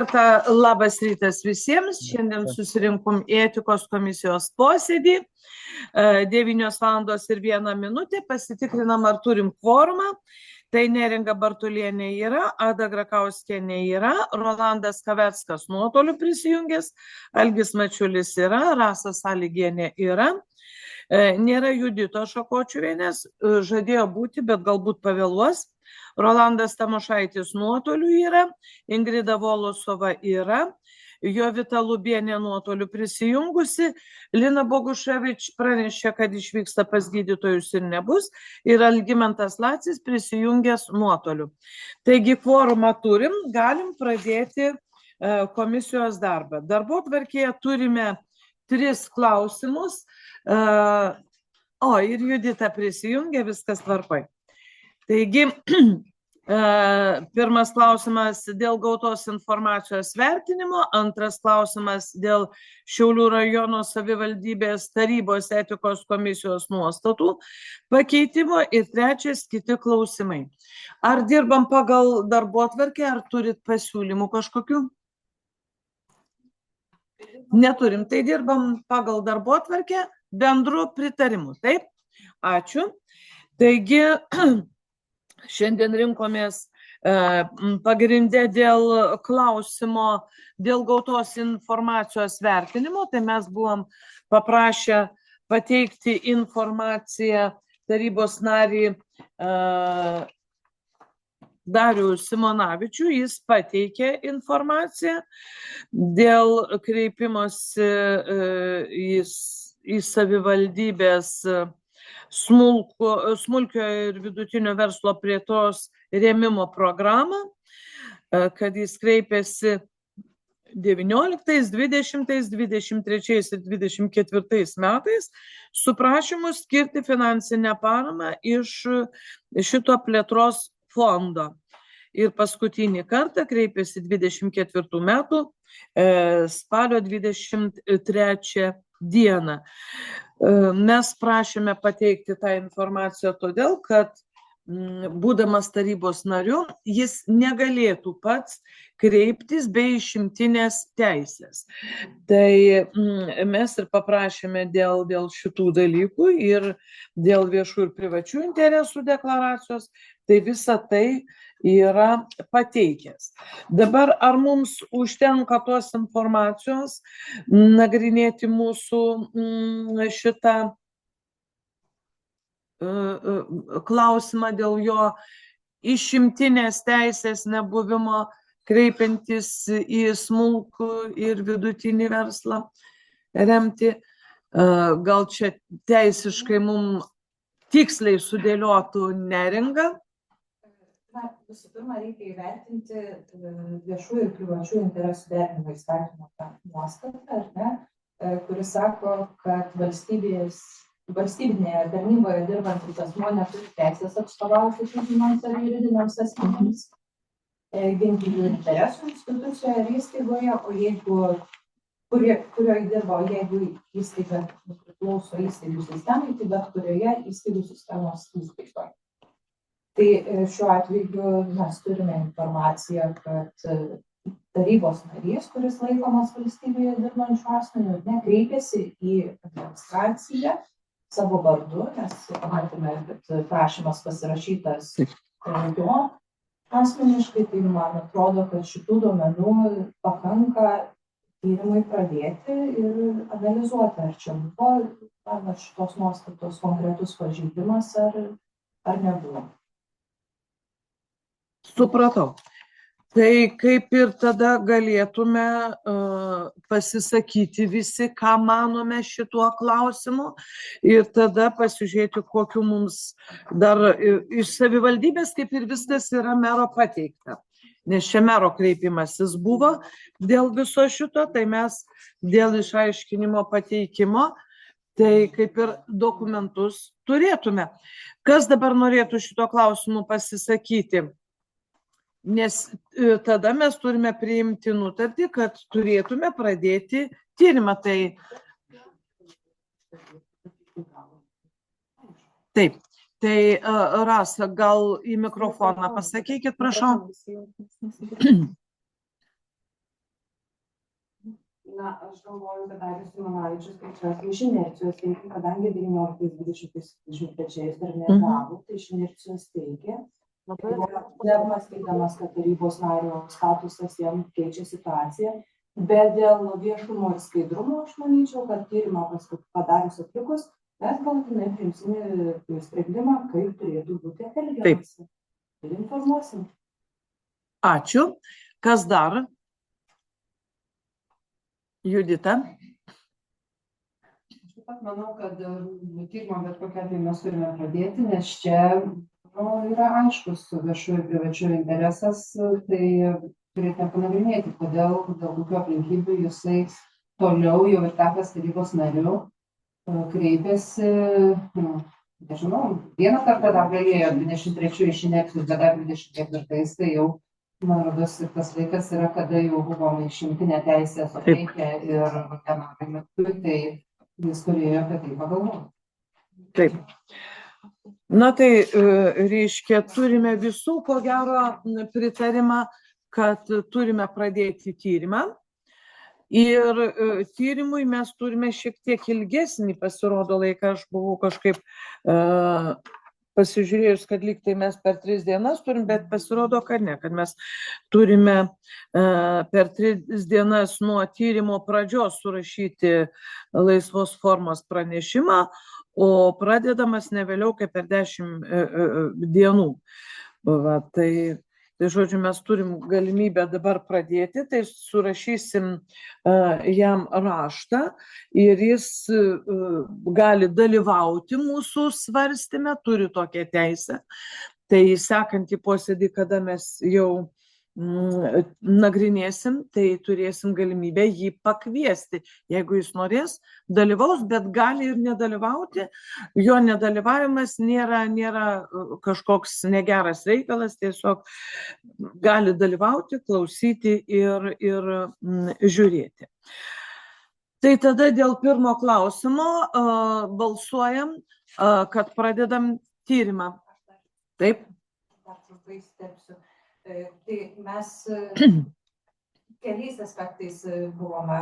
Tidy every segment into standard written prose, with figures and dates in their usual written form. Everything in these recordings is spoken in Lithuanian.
Labas rytas visiems. Šiandien susirinkom į etikos komisijos posėdį. 9:01 pasitikrinam, ar turim kvorumą. Tai Neringa Bartulienė yra, Ada Grakauskienė yra, Rolandas Kaveckas nuotoliu prisijungęs, Algis Mačiulis yra, Rasa Saligienė yra. Nėra Judito Šakočiuvienės, žadėjo būti, bet galbūt pavėluos. Rolandas Tamošaitis nuotoliu yra, Ingrida Volosova yra, Jovita Lubienė nuotoliu prisijungusi, Lina Boguševič pranešė, kad išvyksta pas gydytojus ir nebus, ir Algimantas Lacis prisijungęs nuotoliu. Taigi kvorumą turim, galim pradėti komisijos darbą. Darbotvarkėje turime 3 klausimus. Ir Judita prisijungė, viskas tvarkoj. Taigi, pirmas klausimas dėl gautos informacijos vertinimo, antras klausimas dėl Šiaulių rajono savivaldybės tarybos etikos komisijos nuostatų pakeitimo ir trečias kiti klausimai. Ar dirbam pagal darbotvarkę, ar turit pasiūlymų kažkokių? Neturim, tai dirbam pagal darbotvarkę bendru pritarimu, taip? Ačiū. Taigi, šiandien rinkomės pagrindė dėl klausimo, dėl gautos informacijos vertinimo, tai mes buvom paprašę pateikti informaciją tarybos narį Darių Simonavičių, jis pateikė informaciją dėl kreipimosi į savivaldybės smulkio ir vidutinio verslo plėtros rėmimo programą, kad jis kreipėsi 19, 20, 23 ir 24 metais su prašymu skirti finansinę paramą iš šito plėtros fondo. Ir paskutinį kartą kreipėsi 24 metų spalio 23 dieną. Mes prašėme pateikti tą informaciją todėl, kad būdamas tarybos nariu, jis negalėtų pats kreiptis be išimtinės teisės. Tai mes ir paprašėme dėl šitų dalykų ir dėl viešų ir privačių interesų deklaracijos, tai visa tai yra pateikęs. Dabar ar mums užtenka tos informacijos nagrinėti mūsų šitą klausimą dėl jo išimtinės teisės nebuvimo kreipiantis į smulkų ir vidutinį verslą remti? Gal čia teisiškai mums tiksliai sudėliotų Neringa? Visų pirma, reikia įvertinti viešų ir privačių interesų derinimo įstatymo nuostatą, kuris sako, kad valstybinėje tarnyboje dirbantis asmuo neturi teisės atstovauti fiziniams ar juridiniams asmenims, ginti jų interesų institucijoje ir įstaigoje, o kurioje dirba, o jeigu įstaiga priklauso įstaigų sistemai, tai bet kurioje įstaigų sistemos įstaigoje. Tai šiuo atveju mes turime informaciją, kad tarybos narys, kuris laikomas valstybėje dirbančių asmenių, nekreipėsi į administraciją savo vardu, nes matėme, kad prašymas pasirašytas jo asmeniškai, tai man atrodo, kad šitų duomenų pakanka tyrimui pradėti ir analizuoti, ar čia buvo šitos nuostatos konkretus pažeidimas ar nebuvo. Supratau. Tai kaip ir tada galėtume pasisakyti visi, ką manome šituo klausimu ir tada pasižiūrėti, kokiu mums dar iš savivaldybės, kaip ir viskas yra mero pateikta. Nes čia mero kreipimasis buvo dėl viso šito, tai mes dėl išaiškinimo pateikimo, tai kaip ir dokumentus turėtume. Kas dabar norėtų šito klausimu pasisakyti? Nes tada mes turime priimti nutartį, kad turėtume pradėti tyrimą. Taip, tai Rasa, gal į mikrofoną pasakykit, prašau. Na, aš galvoju, kad Darius Simonavičius greičiausiai iš inercijos teikia, kadangi 19-23 dar negavo, tai iš inercijos teikia. Mąstydamas, kad tarybos nario statusas jam keičia situaciją, bet dėl viešumo ir skaidrumo aš manyčiau, kad tyrimą padarius atlikus, mes galutinai priimsime sprendimą, kaip turėtų būti elgiamasi. Ir informuosim. Ačiū. Kas dar? Judita? Aš taip pat manau, kad tyrimą bet kokią atveju mes turime pradėti, nes čia yra aiškus viešųjų ir privačių interesas, tai turėtume panagrinėti, kodėl, dėl kokių aplinkybių jisai toliau jau ir tapęs tarybos nariu kreipėsi, nežinau, vieną kartą dar galėjo 23 iš inercijos, bet dar 24, tai jau, man rodos, ir tas laikas yra, kada jau buvom išimtinę teisę suteikę ir vienam metui, tai jis turėjo apie tai pagalvoti. Taip. Na tai, reiškia, turime visų, ko gero, pritarimą, kad turime pradėti tyrimą. Ir tyrimui mes turime šiek tiek ilgesnį, pasirodo, laiką. Aš buvau kažkaip pasižiūrėjus, kad lyg tai mes per 3 dienas turim, bet pasirodo, kad ne, kad mes turime per 3 dienas nuo tyrimo pradžios surašyti laisvos formos pranešimą, o pradedamas ne vėliau kaip per 10 dienų. Va, tai, žodžiu, mes turim galimybę dabar pradėti, tai surašysim jam raštą ir jis gali dalyvauti mūsų svarstyme, turi tokią teisę. Tai sekantį posėdį, kada mes jau nagrinėsim, tai turėsim galimybę jį pakviesti. Jeigu jis norės, dalyvaus, bet gali ir nedalyvauti. Jo nedalyvavimas nėra kažkoks negeras reikalas, tiesiog gali dalyvauti, klausyti ir žiūrėti. Tai tada dėl pirmo klausimo balsuojam, kad pradedam tyrimą. Taip? Dar trumpai stepsiu. Tai mes keliais aspektais buvome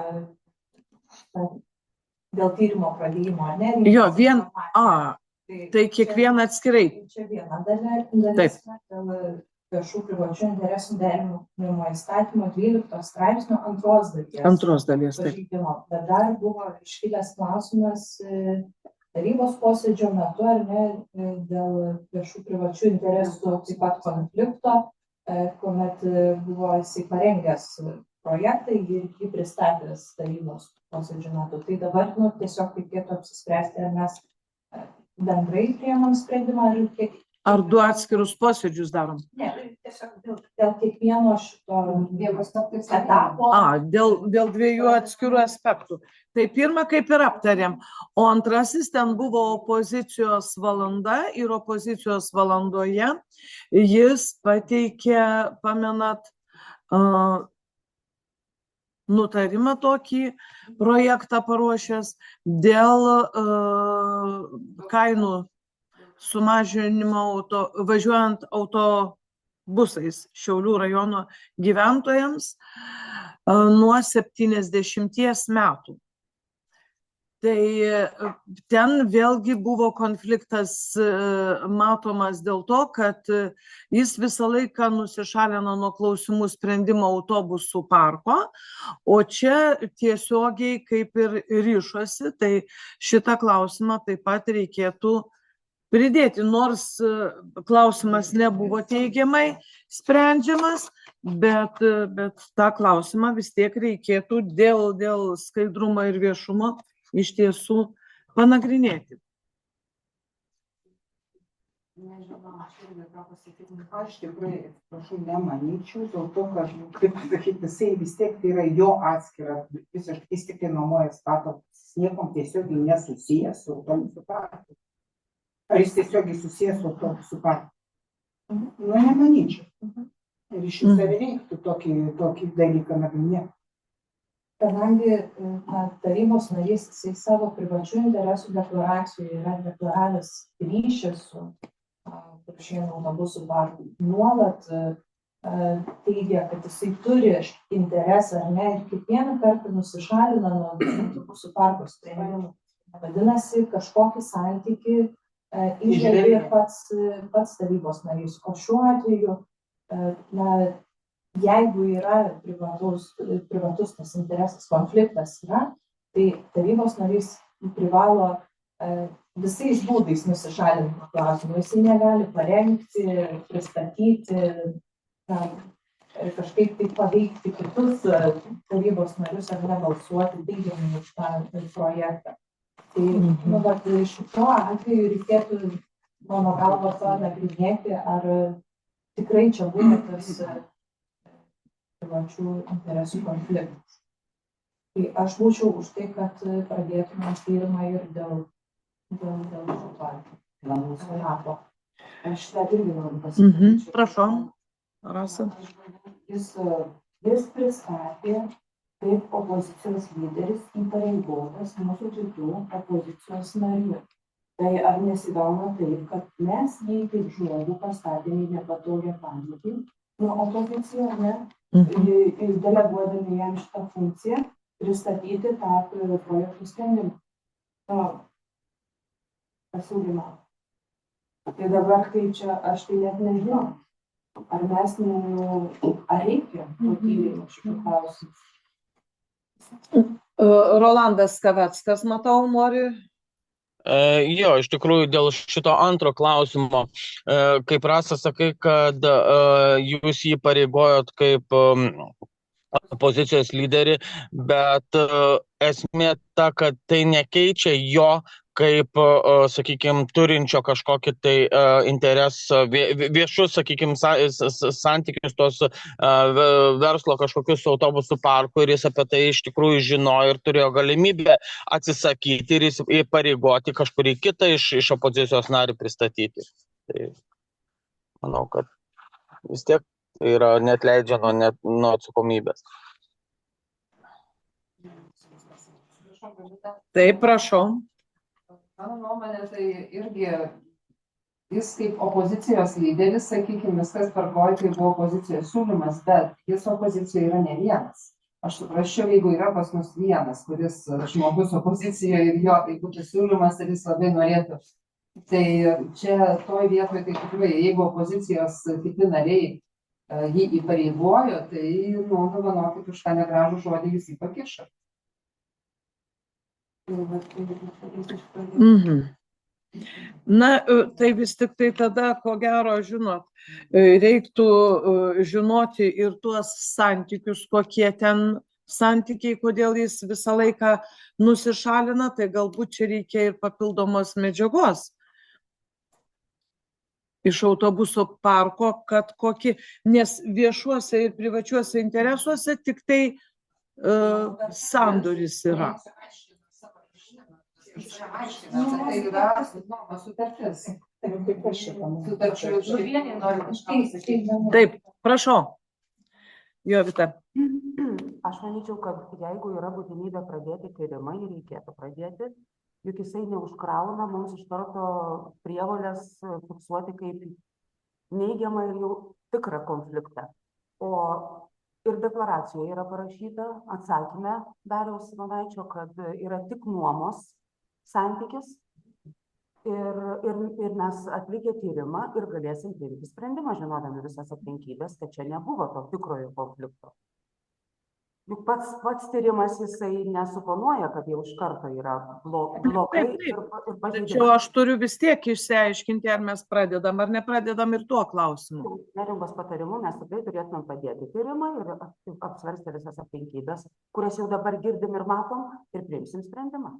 dėl tyrimo pradėjimo, ne? Jo, tai kiekvieną atskirai. Čia viena dalis dėl viešų privačių interesų derinimo įstatymo 12 straipsnio antros dalies pažeidimo. Bet dar buvo iškilęs klausimas tarybos posėdžio metu, ar ne, dėl viešų privačių interesų taip pat konflikto, kuomet buvo jisai parengęs projektą ir jį pristatęs tarybos posėdžio metu. Tai dabar tiesiog reikėtų apsispręsti, ar mes bendrai priėmam sprendimą, ar 2 atskirus posėdžius darom? Ne, tiesiog dėl kiekvieno šito etapo. Dėl 2 atskirų aspektų. Tai pirmą kaip ir aptarėm, o antrasis ten buvo opozicijos valanda ir opozicijos valandoje jis pateikė, pamenat, nutarimą tokį projektą paruošęs dėl kainų sumažinimo važiuojant autobusais Šiaulių rajono gyventojams nuo 70 metų. Tai ten vėlgi buvo konfliktas matomas dėl to, kad jis visą laiką nusišalino nuo klausimų sprendimo autobusų parko, o čia tiesiogiai kaip ir ryšosi, tai šitą klausimą taip pat reikėtų pridėti, nors klausimas nebuvo teigiamai sprendžiamas, bet tą klausimą vis tiek reikėtų dėl skaidrumo ir viešumo iš tiesų panagrinėti. Nežinau, aš irgi ką pasakyti. Aš tikrai, prašau, nemanyčiau, dėl to, kad, kaip pasakyti, jisai vis tiek tai yra jo atskira, visiškai jis tik tai nuomoja patalpas, niekom tiesiogiai nesusijęs su autobusų parku. Ar jis tiesiogiai susijęs su autobusų parku? Nu, nemanyčiau. Ir iš viso reiktų tokį dalyką nagrinėti. Kadangi tarybos narys jisai savo privačių interesų deklaracijoje yra deklaravęs ryšį su Kuršėnų autobusų parku, nuolat teigia, kad jisai turi interesą ar ne ir kiekvieną kartą nusišalina nuo mūsų parko sprendimų. Vadinasi, kažkokį santykį įžvelgia pats tarybos narys. O šiuo atveju, jeigu yra privatus tas interesas, konfliktas yra, tai tarybos narys privalo visais būdais nusišalinti nuo klausimų. Jisai negali parengti, pristatyti, kažkaip tai paveikti kitus tarybos narius ar nebalsuoti teigiamai už tą projektą. Tai šituo atveju reikėtų, mano galva, to nagrinėti, ar tikrai čia būna tas privačių interesų konfliktas. Tai aš būčiau už tai, kad pradėtume tyrimą ir dėl šito lapo. Aš tą irgi noriu pasakyti. Prašom, Rasa. Jis pristatė kaip opozicijos lyderis įpareigotas mūsų kitų opozicijos narių. Tai ar nesigauna taip, kad mes jį kaip žmogų pastatėme į nepatogią padėtį nuo opozicijos, ne? Ir deleguodami jam šitą funkciją pristatyti tą projektų sprendimą. Pasiūlymą. Tai dabar, kai čia aš tai net nežinau, ar mes ar reikia to tyrimo šių klausimų. Rolandas Kaveckas, matau, nori. Jo, iš tikrųjų, dėl šito antro klausimo, kaip Rasa sakai, kad jūs jį pareigojot kaip opozicijos lyderį, bet esmė ta, kad tai nekeičia jo kaip, sakykime, turinčio kažkokį tai interesą, viešus, sakykime, santykius tos verslo kažkokius autobusų parkų, ir jis apie tai iš tikrųjų žinojo ir turėjo galimybę atsisakyti ir įpareigoti kažkurį kitą iš opozicijos narį pristatyti. Tai manau, kad vis tiek yra neatleidžia nuo atsakomybės. Taip, prašau. Mano nuomonė, tai irgi jis kaip opozicijos lyderis, sakykime, viskas tvarkoj, tai buvo opozicijos siūlymas, bet jis opozicijoje yra ne vienas. Aš suprasčiau, jeigu yra pas mus vienas, kuris žmogus opozicijoje ir jo tai būtų siūlymas ir jis labai norėtų. Tai čia toj vietoje, tai tikrai, jeigu opozicijos kiti nariai jį įpareigojo, tai dovanokit už tą negražų žodį jūs jį pakišo. Na, tai vis tik tai tada, ko gero, žinot, reiktų žinoti ir tuos santykius, kokie ten santykiai, kodėl jis visą laiką nusišalina, tai galbūt čia reikia ir papildomos medžiagos iš autobuso parko, kad nes viešuose ir privačiuose interesuose tik tai sandoris yra. Tai yra sutartis. Taip, prašau. Jovita. Aš manyčiau, kad jeigu yra būtinybė pradėti tyrimą, jį reikėtų pradėti, juk jisai neužkrauna mums iš karto prievolės fiksuoti kaip neigiamą ir jau tikrą konfliktą. O ir deklaracijoje yra parašyta, atsakyme Dariaus Simonaičio, kad yra tik nuomos santykis ir mes atlikę tyrimą ir galėsim priimti sprendimą, žinodami visas aplinkybės, kad čia nebuvo to tikrojo konflikto. Juk pats tyrimas jisai nesuponuoja, kad jau iš karto yra blogai ir pažeidimas. Tačiau aš turiu vis tiek išsiaiškinti, ar mes pradedam ar nepradedam ir tuo klausimu. Neringos patarimu mes tikrai turėtumėm padėti tyrimą ir apsvarstę visas aplinkybės, kurias jau dabar girdim ir matom, ir priimsim sprendimą.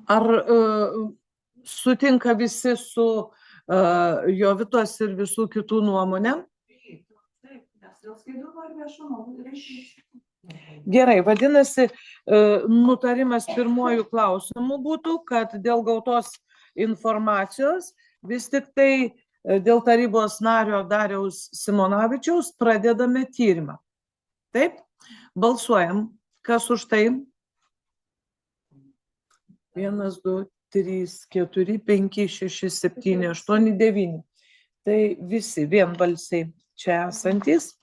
Ar sutinka visi su Jovitos ir visų kitų nuomonėm? Gerai, vadinasi, nutarimas pirmojų klausimų būtų, kad dėl gautos informacijos vis tik tai dėl tarybos nario Dariaus Simonavičiaus pradedame tyrimą. Taip, balsuojam. Kas už tai? 1, 2, 3, 4, 5, 6, 7, 8, 9. Tai visi vienbalsiai. čia esantys.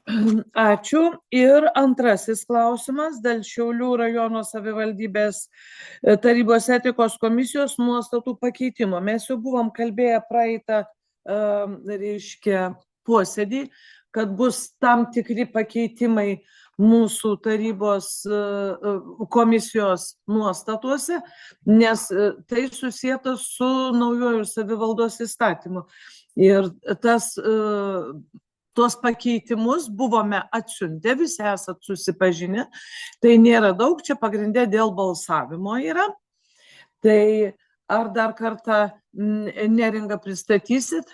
Ačiū. Ir antrasis klausimas dėl Šiaulių rajono savivaldybės tarybos etikos komisijos nuostatų pakeitimo. Mes jau buvom kalbėję praeitą, posėdį, kad bus tam tikri pakeitimai mūsų tarybos komisijos nuostatuose, nes tai susijęta su naujoju savivaldos įstatymu. Ir tuos pakeitimus buvome atsiuntę, visi esat susipažinę, tai nėra daug, čia pagrindė dėl balsavimo yra. Tai ar dar kartą Neringa pristatysit?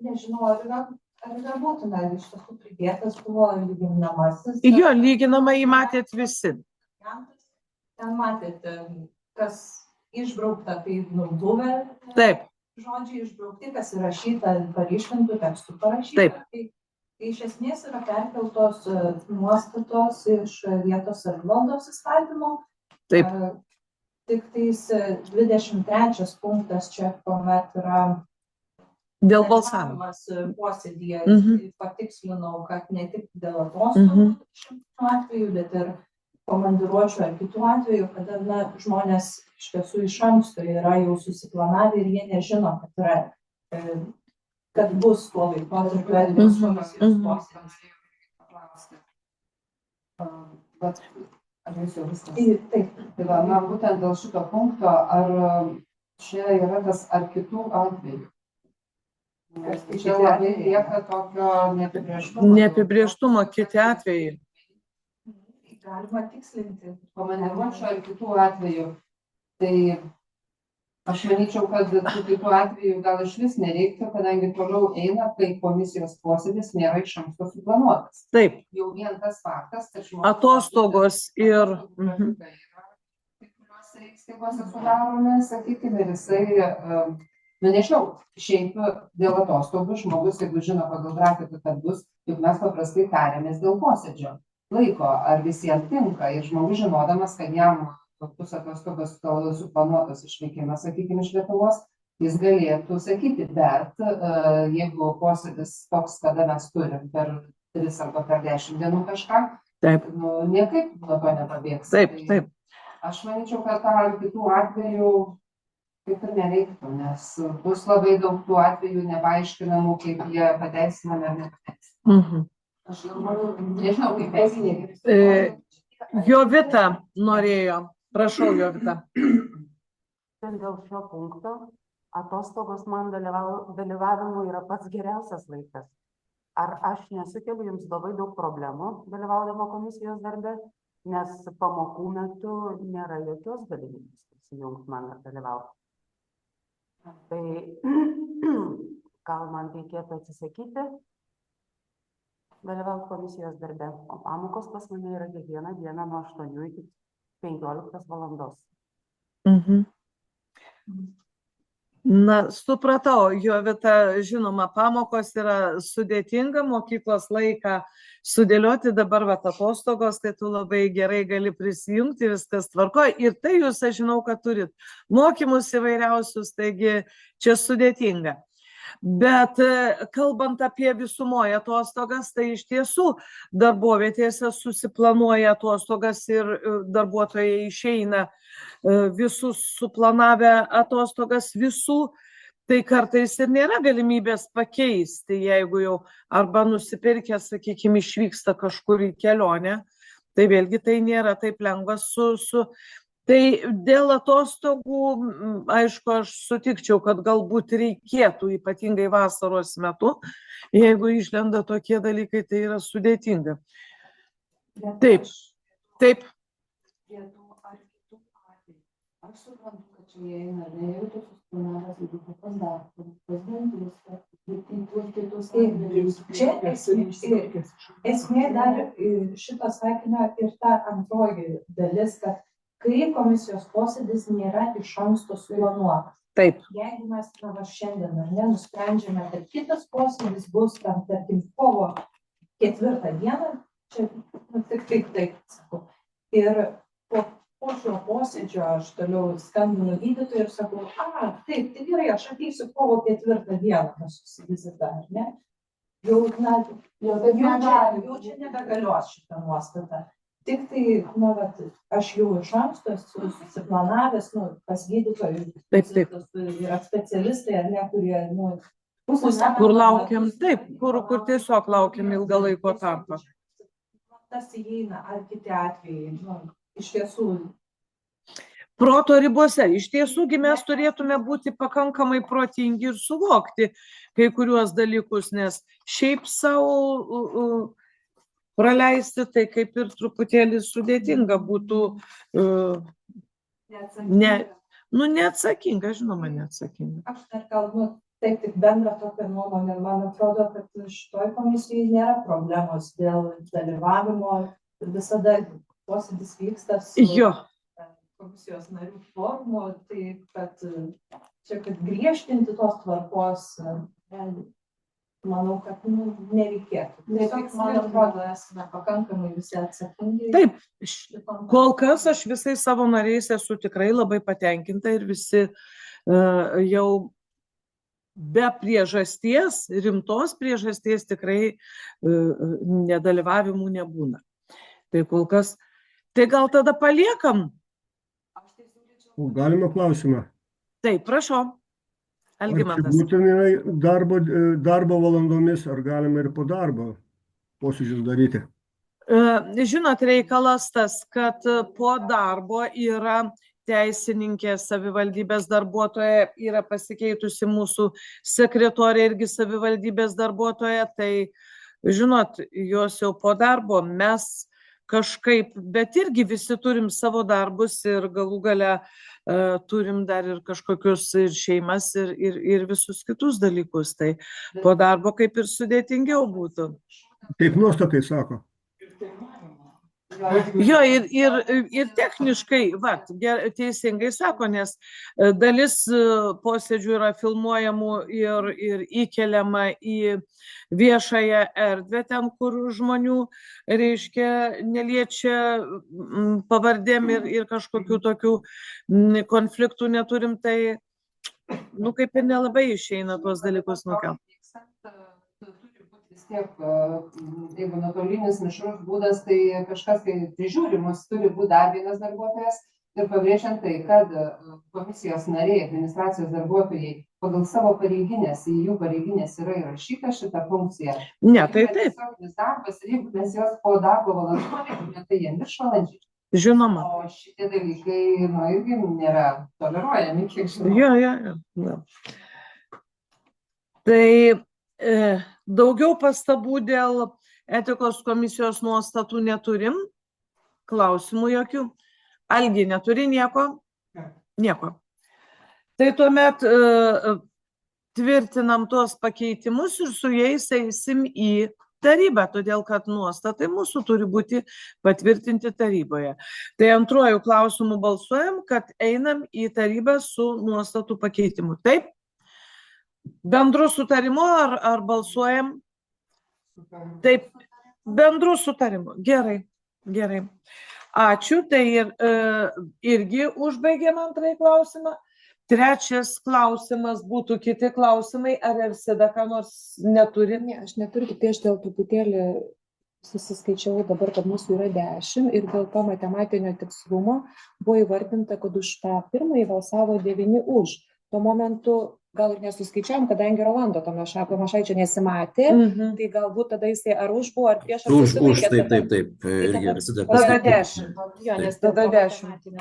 Nežinau, ar būtina, iš tiesų pridėtas buvo lyginamasis. Jo, lyginamą įmatėt visi. Ten matėt, kas išbraukta, tai buvę. Taip. Žodžiai išbraukti, kas įrašyta paryškintų tekstų parašyta. Taip. Tai iš esmės yra perkeltos nuostatos iš vietos savivaldos įstatymo. Taip. Tik tais 23 punktas čia, kuomet yra dėl balsavimo posėdyje, patikslinau, kad ne tik dėl atostogų atveju, bet ir komandiruočių ar kitų atvejų, kada žmonės iš tiesų iš anksto yra jau susiplanavę ir jie nežino, kad bus tuo laikotarpiu atviros komisijos posėdis. Ar jūs jau viskas? Taip. Tai va, būtent dėl šito punkto, ar čia yra tas ar kitų atvejų? Čia labai lieka tokio neapibrėžtumo. Neapibrėžtumo kiti atvejai. Galima tikslinti. Komandiruočių ar kitų atvejų. Tai aš manyčiau, kad tų kitų atvejų gal iš vis nereiktų, kadangi toliau eina, kai komisijos posėdis nėra iš anksto suplanuotas. Taip. Jau vien tas faktas, kad žmonės atostogos ir kai kuriuose įstaigose sudaromi, sakykime, ir jisai, nežinau, šiaip dėl atostogų žmogus, jeigu žino pagal grafiką, kad bus, juk mes paprastai tariamės dėl posėdžio laiko, ar visiems tinka, ir žmogus žinodamas, kad jam bus atostogos suplanuotas išvykimas, sakykime, iš Lietuvos, jis galėtų sakyti, bet jeigu posėdis toks, kada mes turim per 3 arba per 10 dienų kažką, niekaip nuo to nepabėgs. Taip. Aš manyčiau, kad tą kitų atvejų kaip ir nereiktų, nes bus labai daug tų atvejų nepaaiškinamų, kaip jie pateisinami ar nepateisinami. Aš nežinau, kaip teisinė. Jovita norėjo. Prašau, Jovita. Dėl šio punkto atostogos man dalyvavimui yra pats geriausias laikas. Ar aš nesukeliu jums labai daug problemų dalyvaudama komisijos darbe, nes pamokų metu nėra jokios galimybės prisijungti man ar dalyvauti. Tai gal man reikėtų atsisakyti dalyvauti komisijos darbe, o pamokos pas mane yra kiekvieną dieną nuo 8 iki 15 valandos. Na, supratau, Jovita, žinoma, pamokos yra sudėtinga, mokyklos laiką sudėlioti, dabar atostogos, tai tu labai gerai gali prisijungti, viskas tvarkoja. Ir tai jūs, aš žinau, kad turit mokymus įvairiausius, taigi čia sudėtinga. Bet kalbant apie visumoje atostogas, tai iš tiesų darbovietėse susiplanuoja atostogas ir darbuotojai išeina visus suplanavę atostogas visų, tai kartais ir nėra galimybės pakeisti, jeigu jau arba nusipirkę, sakykime, išvyksta kažkur į kelionę, tai vėlgi tai nėra taip lengva Tai dėl atostogų, aišku, aš sutikčiau, kad galbūt reikėtų, ypatingai vasaros metu, jeigu išlenda tokie dalykai, tai yra sudėtinga. Taip. Aš suprantu, kad čia jie eina, nejautų susiplanavęs, jeigu pas darbą, pas dantis, Čia esmė dar šito sakinio ir ta antroji dalis, kad kai komisijos posėdis nėra iš anksto suplanuotas. Taip. Jeigu mes šiandien nusprendžiame, kad kitas posėdis bus tam, tarkim, kovo 4 dieną, čia tik taip sakau. Ir po po šio posėdžio aš toliau skambinu gydytojui ir sakau, taip, tai gerai, aš ateisiu kovo 4 dieną pas jūsų vizitą, ar ne? Jau čia nebegalios šitą nuostatą. Tik tai, aš jau iš anksto esu susiplanavęs, pas gydytojus, yra specialistai, ar ne, kurie, kur laukiam, taip, kur tiesiog laukiam ilgą laiko tarpą. Tas įeina, ar kiti atvejai, iš tiesų. Proto ribose. Iš tiesųgi mes turėtume būti pakankamai protingi ir suvokti kai kuriuos dalykus, nes šiaip savo praleisti, tai kaip ir truputėlį sudėtinga būtų, neatsakinga, žinoma, neatsakinga. Aš dar kalbu, taip, tik bendrą tokią nuomonę, man atrodo, kad šitoj komisijai nėra problemos dėl dalyvavimo, visada posėdis vyksta su komisijos narių forumu, tai kad griežtinti tos tvarkos, manau, kad nereikėtų. Tiesiog, man atrodo, esame pakankamai visi atsakingi. Taip, kol kas aš visais savo nariais esu tikrai labai patenkinta ir visi jau be priežasties, rimtos priežasties tikrai nedalyvavimų nebūna. Tai kol kas, tai gal tada paliekam? Galima klausimą? Taip, prašau. Algimantas. Būtinai darbo valandomis, ar galima ir po darbo posėdžius daryti? Žinot, reikalas tas, kad po darbo yra teisininkė, savivaldybės darbuotoja, yra pasikeitusi mūsų sekretorė irgi savivaldybės darbuotoja, tai, žinot, jos jau po darbo mes kažkaip, bet irgi visi turim savo darbus ir galų gale turim dar ir kažkokius ir šeimas ir visus kitus dalykus, tai po darbo kaip ir sudėtingiau būtų. Taip nuostatai sako. Jo, ir techniškai, teisingai sako, nes dalis posėdžių yra filmuojamų ir įkeliama į viešąją erdvę, ten, kur žmonių, reiškia, neliečia pavardėm ir kažkokių tokių konfliktų neturim, tai, kaip ir nelabai išeina tuos dalykus nukelti. Vis tiek, jeigu nuotolinis mišrus būdas, tai kažkas tai prižiūrimus turi būti dar vienas darbuotojas ir pabrėžiant tai, kad komisijos nariai, administracijos darbuotojai pagal savo pareiginės, į jų pareiginės yra įrašyta šitą funkciją. Ne, tai taip. Darbas, ir jeigu mes jos po darbo valandų neturime, tai jie viršvalandžiai. Žinoma. O šitie dalykai, irgi nėra toleruojami, kiek žinau. Jo. Tai daugiau pastabų dėl etikos komisijos nuostatų neturim, klausimų jokių. Algi, neturi nieko? Nieko. Tai tuomet tvirtinam tuos pakeitimus ir su jais eisim į tarybą, todėl kad nuostatai mūsų turi būti patvirtinti taryboje. Tai antruoju klausimu balsuojam, kad einam į tarybą su nuostatų pakeitimu. Taip? Bendru sutarimu ar balsuojam? Taip, bendru sutarimu. Gerai. Ačiū, tai irgi užbaigėm antrąjį klausimą. Trečias klausimas būtų kiti klausimai, ar Ersida ką nors neturi? Ne, aš neturiu, tik tai aš dėl truputėlį susiskaičiavau dabar, kad mūsų yra 10 ir dėl to matematinio tikslumo buvo įvardinta, kad už tą pirmąjį balsavo 9 už. Tuo momentu gal ir nesuskaičiavom, kadangi Rolando Tomašaičio nesimatė, tai galbūt tada jisai ar už buvo, ar prieš. Už, taip. Tada 10. Jo, nes tada 10.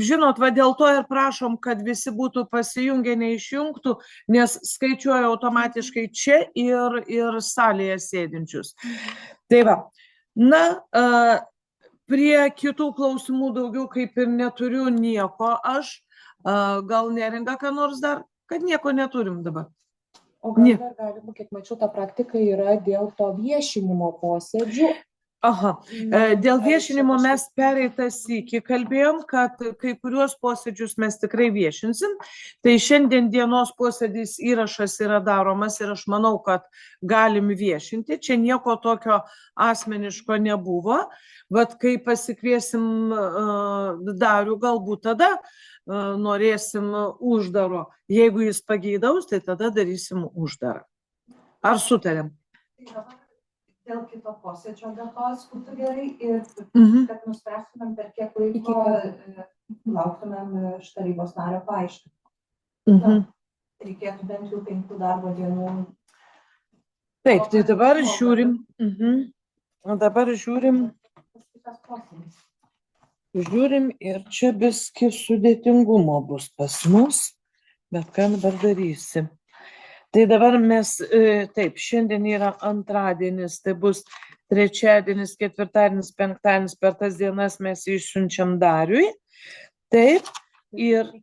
Žinot, dėl to ir prašom, kad visi būtų pasijungę, neišjungtų, nes skaičiuoja automatiškai čia ir salėje sėdinčius. Tai va, prie kitų klausimų daugiau kaip ir neturiu nieko aš. Gal Neringa ką nors dar, kad nieko neturim dabar. O gal dar galima, kiek mačiau, ta praktika yra dėl to viešinimo posėdžių. Aha. Dėl viešinimo mes pereitą sykį kalbėjom, kad kai kuriuos posėdžius mes tikrai viešinsim. Tai šiandien dienos posėdis įrašas yra daromas ir aš manau, kad galim viešinti. Čia nieko tokio asmeniško nebuvo. Vat kai pasikviesim Darių, galbūt tada norėsim uždaro. Jeigu jis pageidaus, tai tada darysim uždarą. Ar sutarėm? Dėl kito posėdžio datos būtų gerai ir kad nuspręstumėm, per kiek laiko lauktumėm iš tarybos nario paaiškinimo. Reikėtų bent jau 5 darbo dienų. Taip, tai dabar žiūrim. Dabar žiūrim. Žiūrim ir čia biski sudėtingumo bus pas mus, bet ką dabar darysim. Tai dabar mes, taip, šiandien yra antradienis, tai bus trečiadienis, ketvirtadienis, penktadienis, per tas dienas mes išsiunčiam Dariui. Taip, ir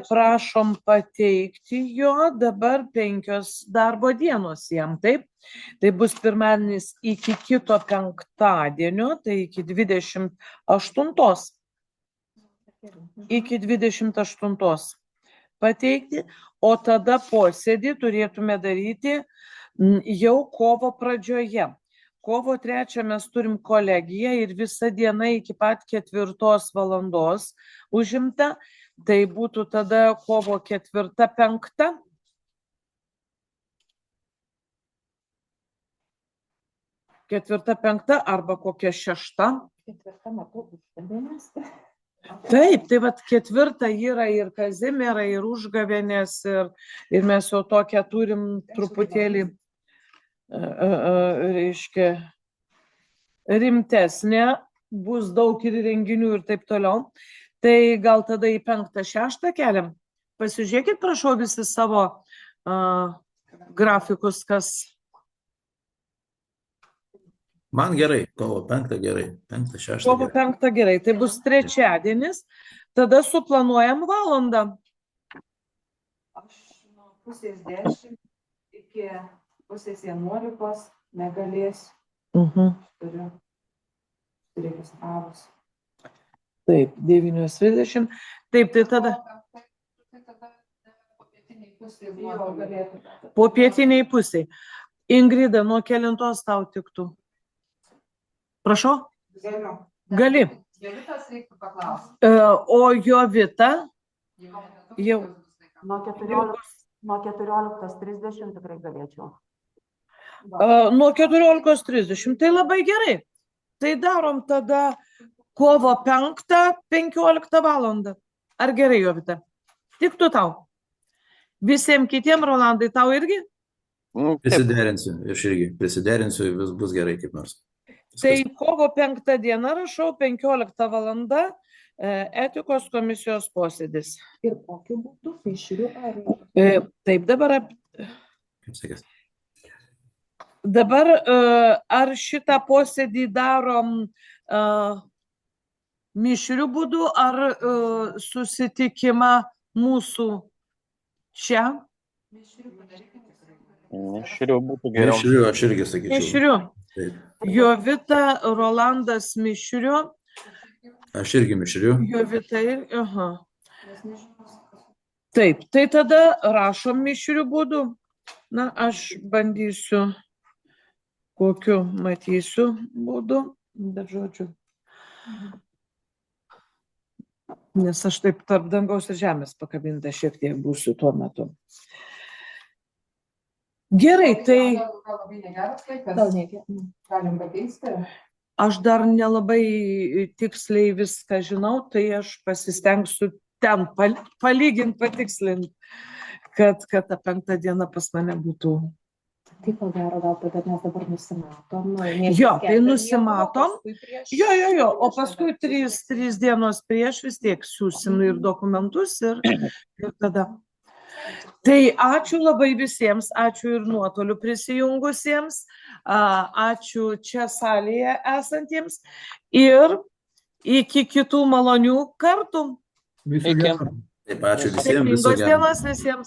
prašom pateikti jo dabar 5 darbo dienos jam, taip. Tai bus pirmadienis iki kito penktadienio, tai iki 28. Iki 28. Pateikti, o tada posėdį turėtume daryti jau kovo pradžioje. Kovo 3 mes turim kolegiją ir visa diena iki pat 4 valandos užimta. Tai būtų tada kovo 4-5. Ketvirta, 5 arba kokia 6. 4 matau užgavėnės. Taip, tai vat 4 yra ir Kazimiera, ir užgavėnės, ir mes jau tokią turim truputėlį, reiškia, rimtesnė, bus daug ir renginių ir taip toliau. Tai gal tada į 5-6 keliam. Pasižiūrėkit, prašau, visi savo grafikus, kas. Man gerai, kovo 5 gerai, 5-6 Kovo 5 gerai, tai bus trečiadienis, tada suplanuojam valandą. Aš nuo 9:30 iki 10:30 negalėsiu. Turiu registravus. Taip, 9:30. Taip, tai tada. Po pietiniai pusiai. Ingrida, nuo kelintos tau tiktų? Prašau? Gali. Jovitas reiktų paklausti. O Jovita? Jau. Nuo 14:30 tikrai galėčiau. Nuo 14:30, tai labai gerai. Tai darom tada kovo 5-15 valandą. Ar gerai, Jovita? Tiktų tau? Visiems kitiem, Rolandai, tau irgi? Prisiderinsiu, aš irgi prisiderinsiu, vis bus gerai kaip nors. Tai kovo 5 diena rašau, 15 valanda, etikos komisijos posėdis. Ir kokiu būdu? Mišriu ar? Taip, dabar. Kaip sakės? Dabar ar šitą posėdį darom mišriu būdu, ar susitikimą mūsų čia? Mišriu būtų geriau. Mišriu, aš irgi sakyčiau. Mišriu. Taip. Jovita, Rolandas mišriu. Aš irgi mišriu. Jovita ir, Taip, tai tada rašom mišriu būdu. Na, aš bandysiu, kokiu matysiu būdu, bet žodžiu. Nes aš taip tarp dangaus ir žemės pakabinta šiek tiek būsiu tuo metu. Gerai, tai Labai negeras laikas. Gal ne. Galim pakeisti. aš dar nelabai tiksliai viską žinau, tai aš pasistengsiu ten palyginti, patikslinti, kad ta 5 diena pas mane būtų. Tai ko gero, gal tada mes dabar nusimatom. Jo, tai nusimatom. Jo, o paskui 3 dienos prieš vis tiek siūsim ir dokumentus ir tada. Tai ačiū labai visiems, ačiū ir nuotoliu prisijungusiems, ačiū čia salėje esantiems ir iki kitų malonių kartų. Viso gero. Taip, ačiū visiems. Sėkmingos dienos visiems.